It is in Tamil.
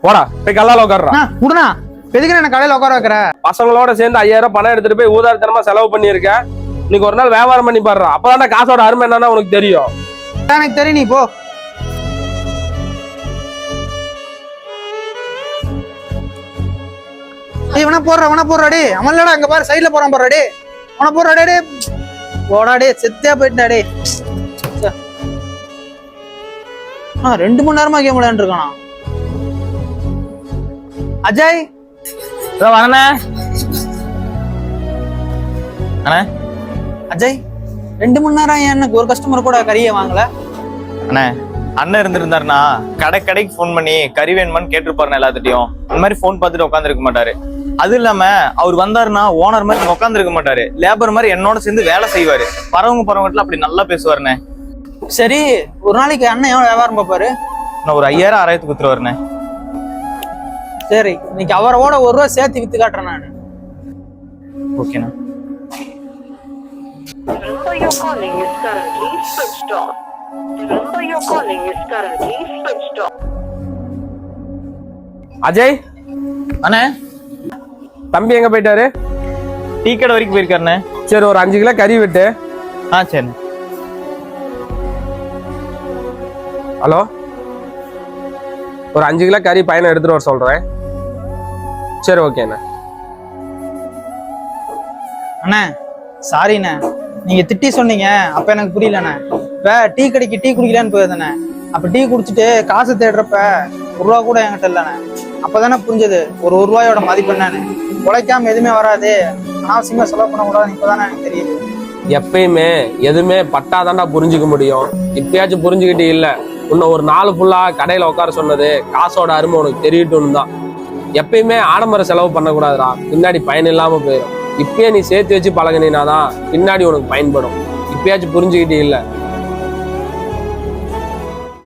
போடா போய் கல்லால உட்கார்றா. விடுண்ணா, எதுக்கு என்ன கடையில உட்கார வைக்கிற? பசங்களோட சேர்ந்து 5000 பணம் எடுத்துட்டு போய் ஊதாரித்தனமா செலவு பண்ணியிருக்க. இன்னைக்கு ஒரு நாள் வியாபாரம் பண்ணி பாடுறா, அப்பதான் காசோட அருமை என்னன்னா உனக்கு தெரியும். எனக்கு தெரியும், நீ போ. இவனா போடுறா டே. அமல்லடா அங்க பாரு, சைடுல போறான் போடுறா டே. அவனை போடுறா டே. போடா டே, செத்தியா போயிட்டா டே. 2 மணி நேரமா கேம் விளையாண்டு இருக்கானா அஜய். வரண்ணே அண்ணே. அஜய் 2 மணி நேரம் எனக்கு ஒரு கஸ்டமர் கூட கறியை வாங்கல. அண்ணே, அண்ணன் இருந்திருந்தாருன்னா கடைக்கு ஃபோன் பண்ணி கறி வேணுமான்னு கேட்டிருப்பாருண்ணே எல்லாத்துட்டையும். அந்த மாதிரி ஃபோன் பார்த்துட்டு உட்காந்துருக்க மாட்டாரு. அது இல்லாம அவர் வந்தாருன்னா ஓனர் மாதிரி உட்காந்துருக்க மாட்டாரு, லேபர் மாதிரி என்னோட சேர்ந்து வேலை செய்வாரு. பரவங்கட்ல அப்படி நல்லா பேசுவாருண்ணே. சரி, ஒரு நாளைக்கு அண்ணன் எவ்வளவு வியாபாரம் பார்ப்பாரு? நான் ஒரு 5000 6000 குத்துருவாருண்ணே. சரி, இன்னைக்கு அவரோட 1 ரூபா சேர்த்து வித்து காட்டுறேன் நான். ஓகேண்ணா. அஜய் அண்ணே, தம்பி எங்க போயிட்டாரு? டீ கடை வரைக்கும் போயிருக்காருண்ணே. சரி, ஒரு 5 கிலோ கறி விட்டு. சரி. ஹலோ, ஒரு 5 கிலோ கறி பையனை எடுத்துட்டு வர சொல்றேன். சரி, ஓகேண்ணே. அண்ணே சாரிண்ணே, நீங்க திட்டி சொன்னீங்க, அப்ப எனக்கு புரியலண்ணே. இப்ப டீ கடைக்கு டீ குடிக்கலான்னு போயிருந்தேண்ணே. அப்ப டீ குடிச்சிட்டு காசு தேடுறப்ப 1 ரூபா கூட என்கிட்ட இல்லண்ணே. அப்பதானே புரிஞ்சது ஒரு 1 ரூபாயோட மதிப்பு என்னன்னு. உழைக்காம எதுவுமே வராது, அனாவசியமா செலவு பண்ண கூடாது. இப்பதானே எனக்கு தெரியுது. எப்பயுமே எதுவுமே பட்டாதாண்டா புரிஞ்சுக்க முடியும். இப்பயாச்சும் புரிஞ்சுக்கிட்டு இல்ல, இன்னும் ஒரு 4 ஃபுல்லா கடையில உட்கார சொன்னது காசோட அருமை உனக்கு தெரியட்டும் தான். எப்பயுமே ஆடம்பர செலவு பண்ணக்கூடாதுடா, பின்னாடி பயன் இல்லாம போயிடும். இப்பயே நீ சேர்த்து வச்சு பழகினாதான் பின்னாடி உனக்கு பயன்படும். இப்பயாச்சும் புரிஞ்சுக்கிட்டு இல்ல.